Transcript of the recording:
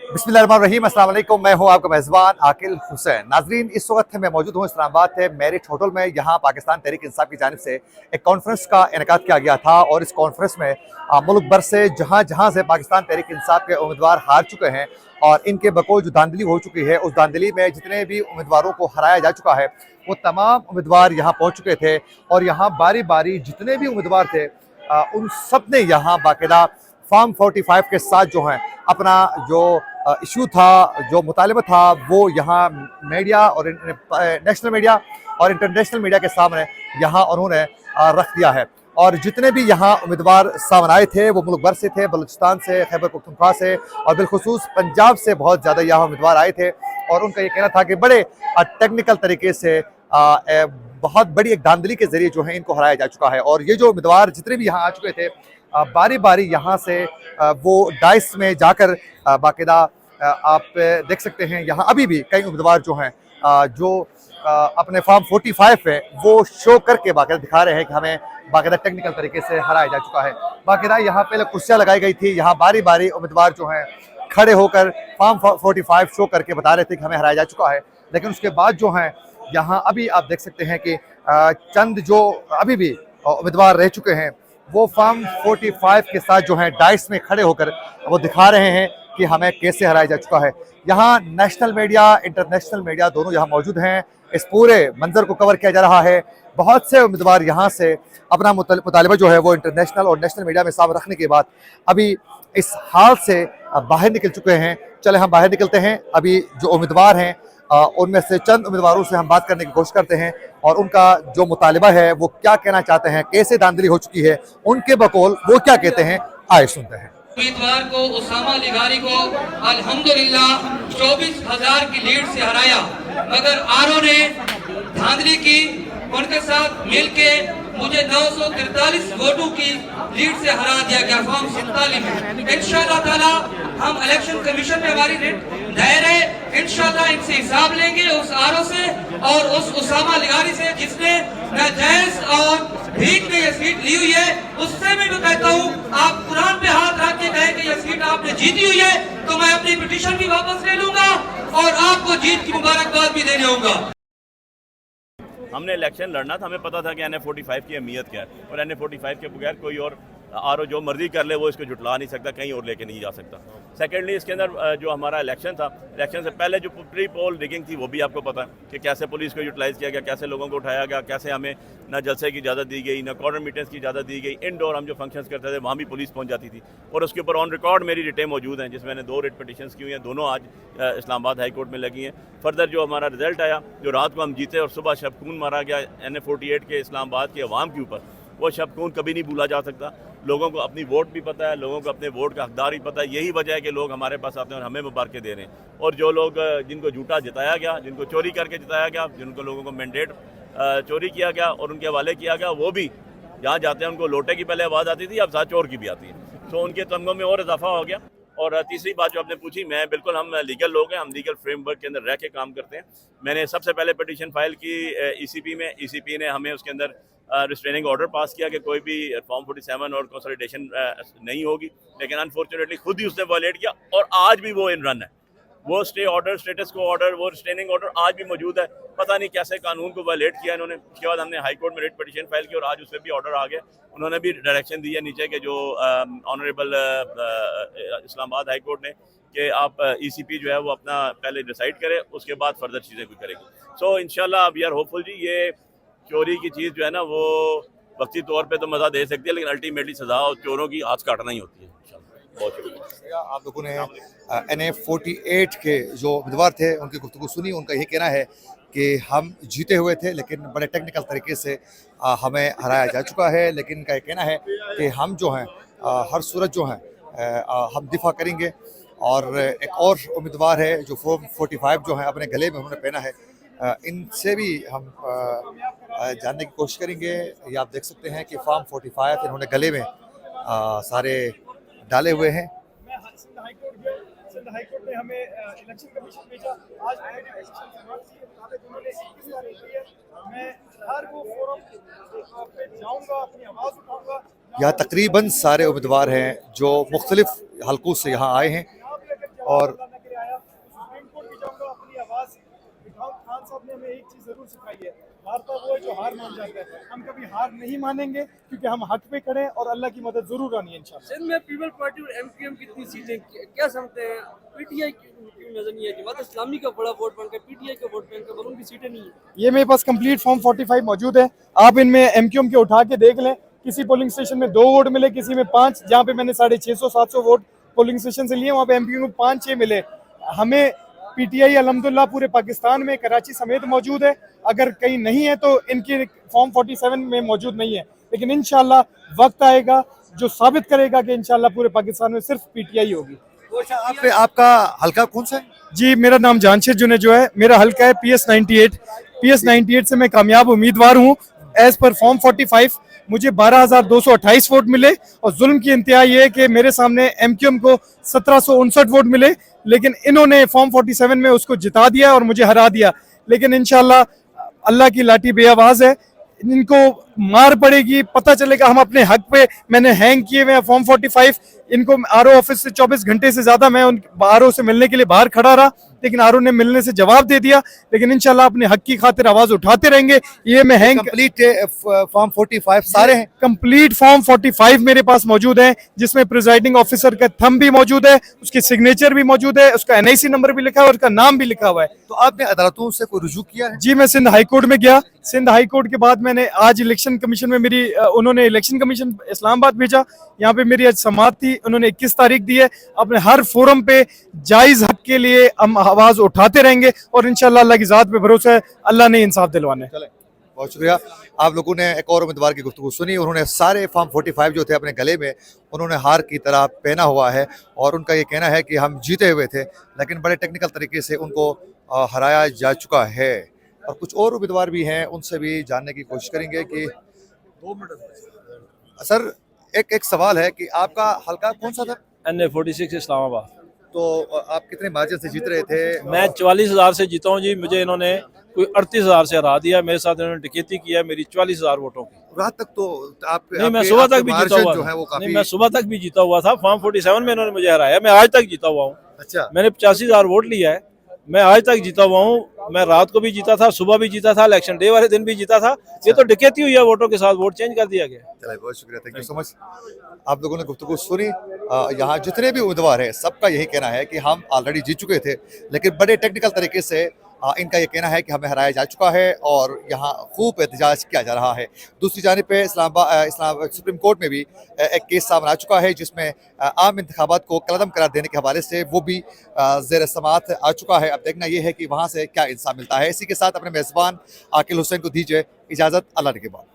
बिस्मिल्लाहिर्रहमानिर्रहीम, अस्सलाम वालेकुम। मैं हूं आपका मेज़बान आकिल हुसैन। नाजरीन, इस वक्त मैं मौजूद हूं इस्लामाबाद के मेरिट होटल में। यहाँ पाकिस्तान तहरीक इंसाफ की जानिब से एक कॉन्फ्रेंस का इनेकाद किया गया था और इस कॉन्फ्रेंस में मुल्क भर से जहाँ जहाँ से पाकिस्तान तहरीक इंसाफ के उम्मीदवार हार चुके हैं और इनके बकौल जो धांधली हो चुकी है, उस धांधली में जितने भी उम्मीदवारों को हराया जा चुका है वो तमाम उम्मीदवार यहाँ पहुँच चुके थे। और यहाँ बारी बारी जितने भी उम्मीदवार थे उन सब ने यहाँ बाकायदा फॉर्म 45 के साथ जो है अपना जो इशू था, जो मुतालिबा था, वो यहाँ मीडिया और नेशनल मीडिया और इंटरनेशनल मीडिया के सामने यहाँ उन्होंने रख दिया है। और जितने भी यहाँ उम्मीदवार सामने आए थे वो मुल्क भर से थे, बलूचिस्तान से, खैबर पख्तूनख्वा से और बिलखुसूस पंजाब से बहुत ज़्यादा यहाँ उम्मीदवार आए थे। और उनका ये कहना था कि बड़े टेक्निकल तरीके से बहुत बड़ी एक धांधली के जरिए जो है इनको हराया जा चुका है। और ये जो उम्मीदवार जितने भी यहाँ आ चुके थे बारी बारी यहाँ से वो डाइस में जाकर बाकायदा आप देख सकते हैं यहाँ अभी भी कई उम्मीदवार जो हैं जो अपने फॉर्म 45 है वो शो करके बाकायदा दिखा रहे हैं कि हमें बाकायदा टेक्निकल तरीके से हराया जा चुका है। बाकायदा यहाँ पहले कुर्सियाँ लगाई गई थी, यहाँ बारी बारी उम्मीदवार जो हैं खड़े होकर फॉर्म 45 शो करके बता रहे थे कि हमें हराया जा चुका है। लेकिन उसके बाद जो हैं यहाँ अभी आप देख सकते हैं कि चंद जो अभी भी उम्मीदवार रह चुके हैं वो फॉर्म 45 के साथ जो है डाइस में खड़े होकर वो दिखा रहे हैं कि हमें कैसे हराया जा चुका है। यहाँ नेशनल मीडिया, इंटरनेशनल मीडिया दोनों यहाँ मौजूद हैं। इस पूरे मंजर को कवर किया जा रहा है। बहुत से उम्मीदवार यहाँ से अपना मुतालिबा जो है वो इंटरनेशनल और नेशनल मीडिया में सामने रखने के बाद अभी इस हाल से बाहर निकल चुके हैं। चले हम बाहर निकलते हैं। अभी जो उम्मीदवार हैं उनमें से चंद उम्मीदवारों से हम बात करने की कोशिश करते हैं और उनका जो मुतालिबा है वो क्या कहना चाहते हैं, कैसे धांधली हो चुकी है, उनके बकौल वो क्या कहते हैं, आए सुनते हैं। उम्मीदवार को उसामा लिगारी को अल्हम्दुलिल्लाह 24,000 की लीड से हराया, मगर आरओ ने धांधली की, उनके साथ मिलके मुझे 943 वोटों की लीड से हरा दिया गया फॉर्म 47 में। इंशाअल्लाह ताला हम इलेक्शन कमीशन में हमारी दायर है, इंशाअल्लाह इनसे हिसाब लेंगे उस आरओ से और उस उसामा लिगारी से जिसने नाजायज और भीख में ये सीट ली हुई है। उससे भी मैं कहता हूँ आप कुरान पे हाथ रख के कहें कि ये सीट आपने जीती हुई है तो मैं अपनी पिटीशन भी वापस ले लूंगा और आपको जीत की मुबारकबाद भी देने होगा। हमने इलेक्शन लड़ना था, हमें पता था कि NA45 की अहमियत क्या है और NA45 के बगैर कोई और आरओ जो मर्जी कर ले वो इसको जुटला नहीं सकता, कहीं और लेके नहीं जा सकता। सेकेंडली इसके अंदर जो हमारा इलेक्शन था, इलेक्शन से पहले जो प्री पोल रिगिंग थी वो भी आपको पता है कि कैसे पुलिस को यूटिलाइज़ किया गया, कैसे लोगों को उठाया गया, कैसे हमें ना जलसे की इजाज़त दी गई, ना कॉर्नर मीटिंग्स की इजाज़त दी गई। इंडोर हम जो फंक्शंस करते थे वहाँ भी पुलिस पहुँच जाती थी और उसके ऊपर ऑन रिकॉर्ड मेरी रिटें मौजूद हैं जिसमें मैंने 2 रिट पटिशंस की हुई हैं, दोनों आज इस्लामाबाद हाई कोर्ट में लगी हैं। फर्दर जो हमारा रिजल्ट आया, जो रात को हम जीते और सुबह शबखून मारा गया NA48 के इस्लामाबाद के अवाम के ऊपर, वो शबखून कभी नहीं भूला जा सकता। लोगों को अपनी वोट भी पता है, लोगों को अपने वोट का हकदार भी पता है। यही वजह है कि लोग हमारे पास आते हैं और हमें मुबारकें दे रहे हैं। और जो लोग जिनको झूठा जिताया गया, जिनको चोरी करके जिताया गया, जिनको लोगों को मैंडेट चोरी किया गया और उनके हवाले किया गया, वो भी जहाँ जाते हैं उनको लोटे की पहले आवाज़ आती थी, अब साथ चोर की भी आती है। तो उनके तमगों में और इजाफा हो गया। और तीसरी बात जो आपने पूछी, मैं बिल्कुल, हम लीगल लोग हैं, हम लीगल फ्रेमवर्क के अंदर रह के काम करते हैं। मैंने सबसे पहले पिटीशन फाइल की ECP में, ECP ने हमें उसके अंदर रिस्ट्रेनिंग ऑर्डर पास किया कि कोई भी फॉर्म 47 और कंसोलिडेशन नहीं होगी, लेकिन अनफॉर्चुनेटली खुद ही उसने वायलेट किया और आज भी वो इन रन है। वो स्टे ऑर्डर, स्टेटस को ऑर्डर, वो रिस्ट्रेनिंग ऑर्डर आज भी मौजूद है। पता नहीं कैसे कानून को वायलेट किया इन्होंने। उसके बाद हमने हाई कोर्ट में रिट पिटीशन फाइल की और आज उसमें भी ऑर्डर आ गया। उन्होंने भी डायरेक्शन दी है नीचे के जो ऑनरेबल इस्लामाबाद हाई कोर्ट ने कि आप ECP जो है वो अपना पहले डिसाइड करे, उसके बाद फर्दर चीज़ें कोई करेगी। सो इंशाल्लाह वी आर होपफुल जी। ये चोरी की चीज़ जो है ना वो वक्ती तौर पे तो मज़ा दे सकती है, लेकिन अल्टीमेटली सज़ा और चोरों की आज काटना ही होती है। बहुत शुक्रिया। आप लोगों ने NA48 के जो उम्मीदवार थे उनकी गुफ्तगू सुनी। उनका ये कहना है कि हम जीते हुए थे लेकिन बड़े टेक्निकल तरीके से हमें हराया जा चुका है। लेकिन इनका ये कहना है कि हम जो हैं हर सूरत जो हैं हम दिफा करेंगे। और एक और उम्मीदवार है जो फॉर्म 45 जो है अपने गले में उन्होंने पहना है, इनसे भी हम जानने की कोशिश करेंगे। ये आप देख सकते हैं कि फॉर्म 45 इन्होंने गले में सारे डाले हुए हैं। हाईकोर्ट ने हमें इलेक्शन कमीशन भेजा। आज मैं हर वो फोरम पे जाऊंगा, अपनी आवाज़ उठाऊंगा। यहाँ तकरीबन सारे उम्मीदवार हैं जो मुख्तलिफ हलकों से यहाँ आए हैं और सिखाई है। हारता वो है जो हार मान जाता है। हम कभी हार नहीं मानेंगे क्योंकि हम हक पे खड़े हैं और अल्लाह की मदद जरूर आनी है इंशाल्लाह। सिंध में पीपल पार्टी और एमपीएम कितनी सीटें क्या समझते हैं? पीटीआई क्यों नजर नहीं है? जमात इस्लामी का बड़ा वोट बैंक है, पीटीआई का वोट बैंक है, पर उनकी सीटें नहीं है। ये मेरे पास कंप्लीट फॉर्म 45 मौजूद है। आप इनमें एमक्यूएम के उठा के देख लें। किसी पोलिंग स्टेशन में 2 वोट मिले, किसी में 5। जहाँ पे मैंने 650-700 वोट पोलिंग स्टेशन से लिए, वहाँ पे एमक्यूएम को 5-6 मिले। हमें पीटीआई अल्हम्दुलिल्लाह पूरे पाकिस्तान में कराची समेत मौजूद है। अगर कहीं नहीं है तो इनके फॉर्म 47 में मौजूद नहीं है, लेकिन इंशाल्लाह वक्त आएगा जो साबित करेगा कि इंशाल्लाह पूरे पाकिस्तान में सिर्फ पीटीआई होगी। आपका हल्का कौन सा है? जी, मेरा नाम जानशेर जुने जो है, मेरा हल्का है PS 98 से मैं कामयाब उम्मीदवार हूँ। एज पर फॉर्म 45 मुझे 12,228 वोट मिले और जुल्म की इंतहा ये है कि मेरे सामने एमक्यूएम को 1759 वोट मिले, लेकिन इन्होंने फॉर्म 47 में उसको जिता दिया और मुझे हरा दिया। लेकिन इंशाल्लाह अल्लाह की लाठी बेआवाज है, इनको मार पड़ेगी, पता चलेगा हम अपने हक पे। मैंने हैंग किए हुए हैं फॉर्म 45। इनको आरओ ऑफिस से 24 घंटे से ज्यादा मैं उन आरओ से मिलने के लिए बाहर खड़ा रहा, लेकिन आरओ ने मिलने से जवाब दे दिया। लेकिन इंशाल्लाह अपने हक की खातिर आवाज उठाते रहेंगे। ये मैं हैंग कंप्लीट फॉर्म 45 सारे हैं? कंप्लीट फॉर्म 45 मेरे पास मौजूद है, जिसमें प्रिजाइडिंग ऑफिसर का थंब भी मौजूद है, उसकी सिग्नेचर भी मौजूद है, उसका एनआईसी नंबर भी लिखा है और उसका नाम भी लिखा हुआ है। तो आपने अदालतों से कोई रुजू किया है? जी, मैं सिंध हाई कोर्ट में गया। सिंध हाई कोर्ट के बाद मैंने आज इलेक्शन कमीशन में मेरी उन्होंने इलेक्शन कमीशन इस्लामाबाद भेजा। यहाँ पे मेरी आज समाअत थी, उन्होंने 21 तारीख दी है। अपने हर फोरम पे जायज हक के लिए हम आवाज उठाते रहेंगे और इंशाल्लाह अल्लाह की जात पे भरोसा है, अल्लाह ने इंसाफ दिलवाना है। चले, बहुत शुक्रिया। आप लोगों ने एक और उम्मीदवार की गुफ्तगू सुनी। उन्होंने सारे फॉर्म 45 जो थे अपने गले में उन्होंने हार की तरह पहना हुआ है और उनका ये कहना है कि हम जीते हुए थे, लेकिन बड़े टेक्निकल तरीके से उनको हराया जा चुका है। और कुछ और उम्मीदवार भी हैं, उनसे भी जानने की कोशिश करेंगे कि 2 मिनट। सर, एक सवाल है कि आपका हल्का कौन सा था? NA 46 इस्लामाबाद। तो आप कितने मार्जिन से जीत रहे थे? मैं 44,000 से जीता हूँ जी। मुझे इन्होंने कोई 38,000 से हरा दिया। मेरे साथ इन्होंने डकैती किया मेरी 44,000 वोटों की। रात तक तो आप नहीं, मैं सुबह तक भी जीता हुआ जो है था। वो काफी। नहीं, मैं सुबह तक भी जीता हुआ था। फॉर्म 47 में इन्होंने मुझे हराया। मैं आज तक जीता हुआ हूँ। अच्छा, मैंने 85,000 वोट लिया है। मैं आज तक जीता हुआ हूँ। मैं रात को भी जीता था, सुबह भी जीता था, इलेक्शन डे वाले दिन भी जीता था। ये तो डकैती हुई है वोटों के साथ, वोट चेंज कर दिया गया। चलिए, बहुत शुक्रिया, थैंक यू सो मच। आप लोगों ने गुफ्तगू सुनी। यहाँ जितने भी उम्मीदवार हैं सबका यही कहना है कि हम ऑलरेडी जीत चुके थे, लेकिन बड़े टेक्निकल तरीके से इनका ये कहना है कि हमें हराया जा चुका है और यहाँ खूब एहतजाज किया जा रहा है। दूसरी जानिब पे इस्लाम सुप्रीम कोर्ट में भी एक केस सामने आ चुका है, जिसमें आम इंतखाबात को कलअदम करार देने के हवाले से वो भी ज़ेर समाअत आ चुका है। अब देखना ये है कि वहाँ से क्या इंसाफ मिलता है। इसी के साथ अपने मेज़बान आकिल हुसैन को दीजिए इजाज़त। अल्लाह के बाद।